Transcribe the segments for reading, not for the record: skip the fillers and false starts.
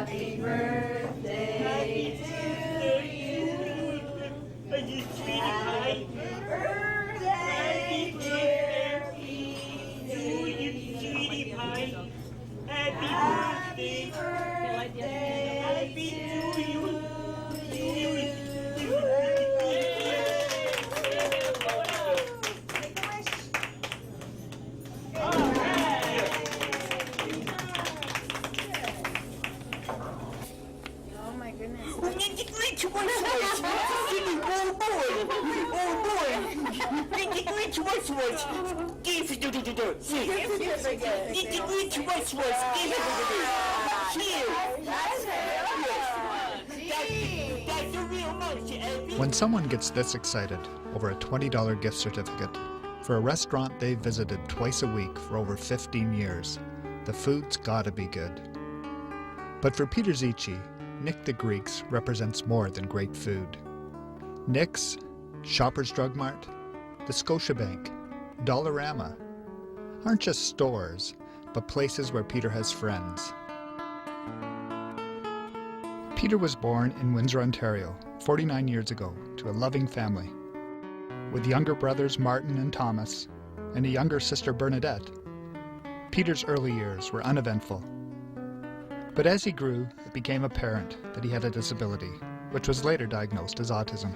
Happy birthday to you. Are you sweetie pie? Happy birthday, dear To you, sweetie pie. Happy birthday. Happy to you. Oh my goodness. Too much sweets. Oh boy. Too much sweets. Give it to the too much sweets. Give it That's a real motion. When someone gets this excited over a $20 gift certificate for a restaurant they've visited twice a week for over 15 years, the food's gotta be good. But for Peter Zichy, Nick the Greeks represents more than great food. Nick's, Shoppers Drug Mart, the Scotiabank, Dollarama aren't just stores, but places where Peter has friends. Peter was born in Windsor, Ontario, 49 years ago, to a loving family. With younger brothers Martin and Thomas, and a younger sister Bernadette, Peter's early years were uneventful. But as he grew, it became apparent that he had a disability, which was later diagnosed as autism.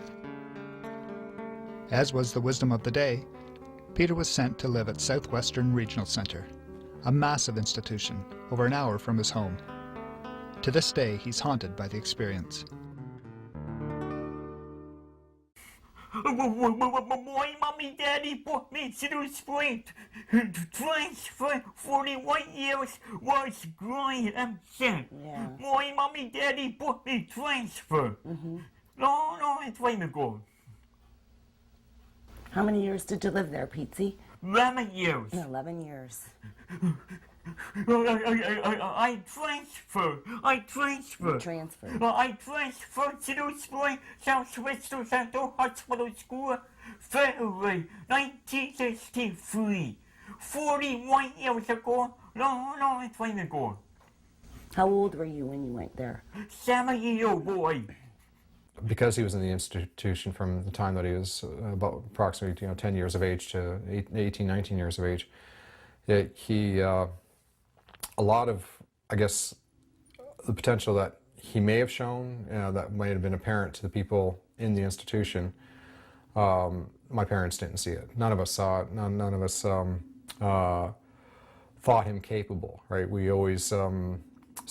As was the wisdom of the day, Peter was sent to live at Southwestern Regional Centre, a massive institution over an hour from his home. To this day, he's haunted by the experience. My mommy, daddy brought me to the spring. Transfer 41 years was growing upset. Yeah. My mommy, daddy brought me transfer. No, it's way ago. How many years did you live there, Petey? 11 years. 11 years. I transfer. You transferred. I transferred to the spring Southwestern Center Hospital School, February 1963. 41 years ago. No, it's way ago. How old were you when you went there? 7-year-old boy. Because he was in the institution from the time that he was about approximately 10 years of age to 18, 19 years of age, a lot of, I guess, the potential that he may have shown, that might have been apparent to the people in the institution, my parents didn't see it. None of us saw it. None of us thought him capable, right? We always sort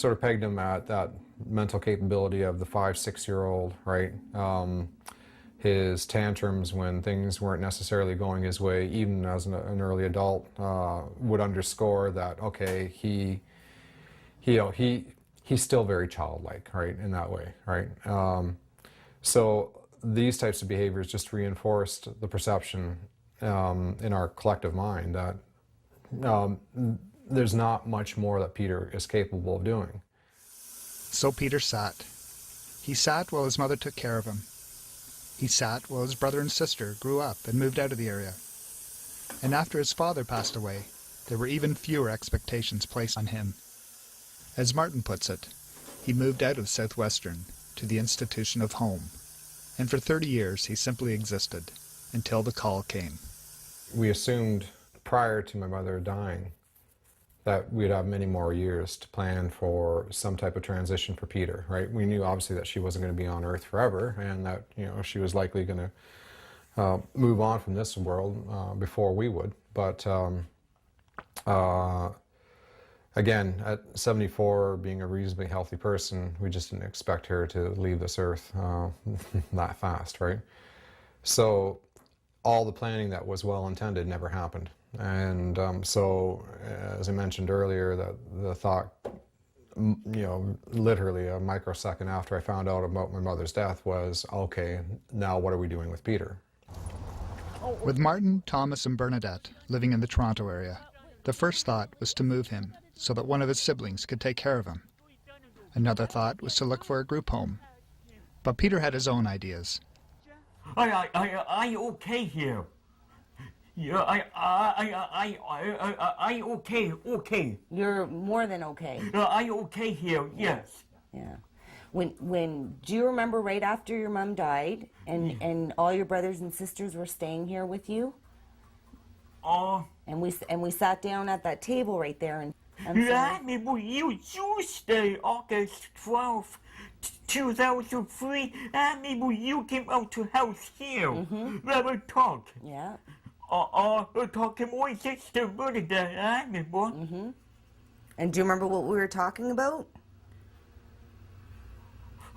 of pegged him at that mental capability of the 5-6-year-old, right? His tantrums when things weren't necessarily going his way, even as an early adult, would underscore that, okay, he's still very childlike, right, in that way, right? So these types of behaviors just reinforced the perception in our collective mind that there's not much more that Peter is capable of doing. So Peter sat. He sat while his mother took care of him. He sat while his brother and sister grew up and moved out of the area. And after his father passed away, there were even fewer expectations placed on him. As Martin puts it, he moved out of Southwestern to the institution of home. And for 30 years he simply existed, until the call came. We assumed prior to my mother dying that we'd have many more years to plan for some type of transition for Peter, right? We knew obviously that she wasn't going to be on Earth forever, and that she was likely going to move on from this world before we would. But again, at 74, being a reasonably healthy person, we just didn't expect her to leave this Earth that fast, right? So all the planning that was well intended never happened. And so, as I mentioned earlier, that the thought, literally a microsecond after I found out about my mother's death was, okay, now what are we doing with Peter? With Martin, Thomas, and Bernadette living in the Toronto area, the first thought was to move him so that one of his siblings could take care of him. Another thought was to look for a group home. But Peter had his own ideas. I okay here. Yeah, I okay. You're more than okay. I okay here, yes. Yeah. When do you remember right after your mom died and all your brothers and sisters were staying here with you? And we sat down at that table right there and I remember you Tuesday, August 12th, 2003. I remember you came out to house here. We were talking. yeah. Talking more sister birthday, I remember. And do you remember what we were talking about?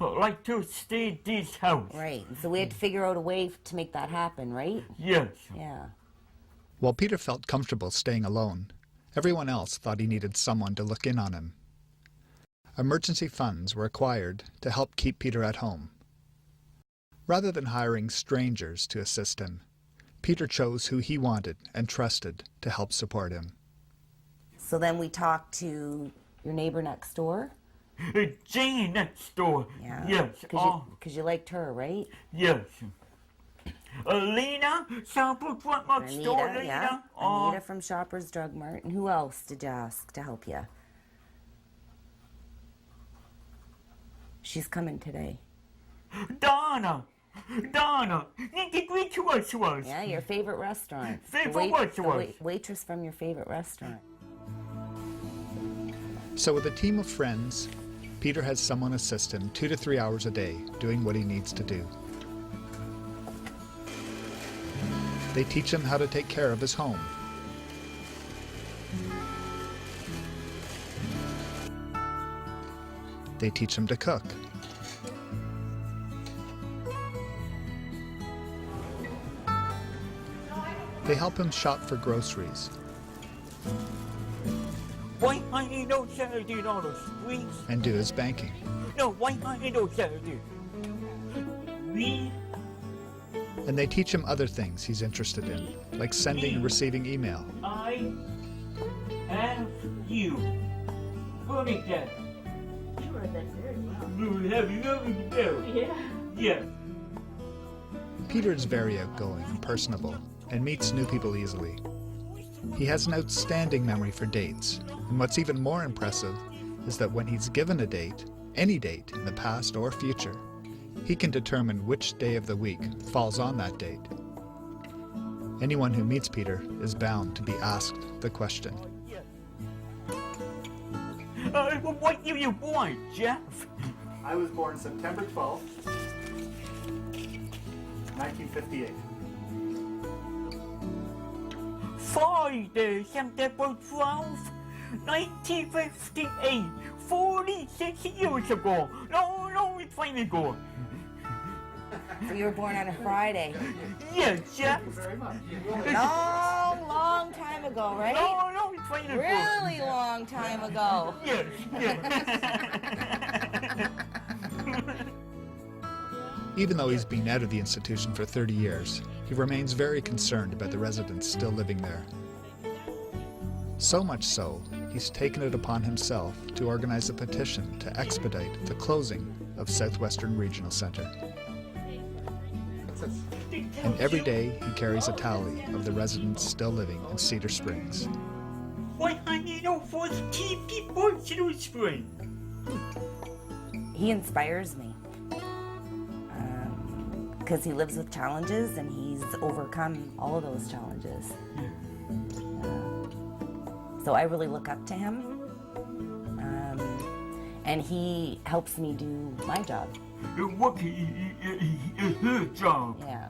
Like to stay at this house. Right. So we had to figure out a way to make that happen, right? Yes. Yeah. While Peter felt comfortable staying alone, everyone else thought he needed someone to look in on him. Emergency funds were acquired to help keep Peter at home. Rather than hiring strangers to assist him, Peter chose who he wanted and trusted to help support him. So then we talked to your neighbor next door. Jane next door. Yeah. Yes. Because you liked her, right? Yes. Lena, Shopper Drug Mart store, Anita, Lena. yeah. Anita from Shoppers Drug Mart. And who else did you ask to help you? She's coming today. Donna. Nikki, greet to us was. Yeah, your favorite restaurant. Waitress from your favorite restaurant. So with a team of friends, Peter has someone assist him 2 to 3 hours a day doing what he needs to do. They teach him how to take care of his home. They teach him to cook. They help him shop for groceries. $170, please. And do his banking. No, $170. And they teach him other things he's interested in, like sending and receiving email. I have you. Birthday. You read that very well. You have nothing to do. Yeah. Yes. Peter is very outgoing and personable and meets new people easily. He has an outstanding memory for dates, and what's even more impressive is that when he's given a date, any date in the past or future, he can determine which day of the week falls on that date. Anyone who meets Peter is bound to be asked the question. What year you born, Jeff? I was born September 12th, 1958. Friday, September 12th, 1958. 46 years ago. No, it's time ago. So you were born on a Friday. Yes, Jeff. Thank you very much. Long time ago, right? No, it's time ago. Really long time ago. Yes. Even though he's been out of the institution for 30 years, he remains very concerned about the residents still living there. So much so, he's taken it upon himself to organize a petition to expedite the closing of Southwestern Regional Center. And every day he carries a tally of the residents still living in Cedar Springs. 114 people in Cedar Springs. He inspires me. Because he lives with challenges and he's overcome all of those challenges. So I really look up to him. And he helps me do my job. What is her job? Yeah.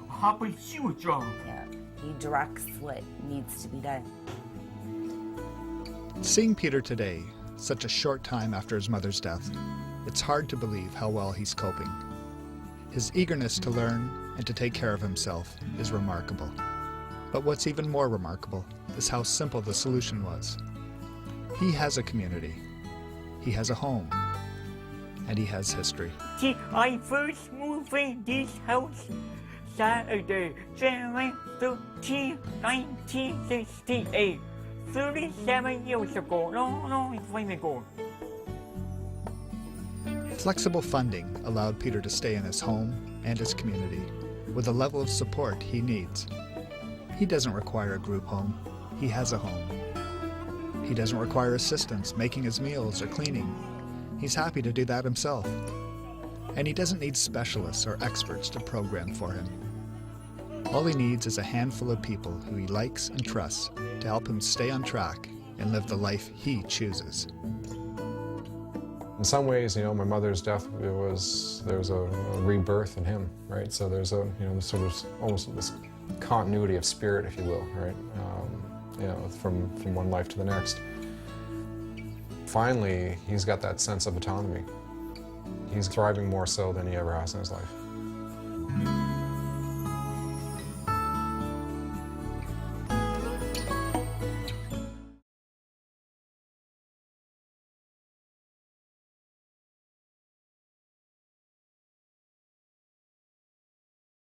How about your job? Yeah. He directs what needs to be done. Seeing Peter today, such a short time after his mother's death, it's hard to believe how well he's coping. His eagerness to learn and to take care of himself is remarkable. But what's even more remarkable is how simple the solution was. He has a community, he has a home, and he has history. See, I first moved in this house Saturday, January 13, 1968. 37 years ago. No, it's time ago. Flexible funding allowed Peter to stay in his home and his community with a level of support he needs. He doesn't require a group home, he has a home. He doesn't require assistance making his meals or cleaning. He's happy to do that himself. And he doesn't need specialists or experts to program for him. All he needs is a handful of people who he likes and trusts to help him stay on track and live the life he chooses. In some ways, my mother's death, there's a rebirth in him, right? So there's sort of almost this continuity of spirit, if you will, right? From one life to the next. Finally, he's got that sense of autonomy. He's thriving more so than he ever has in his life.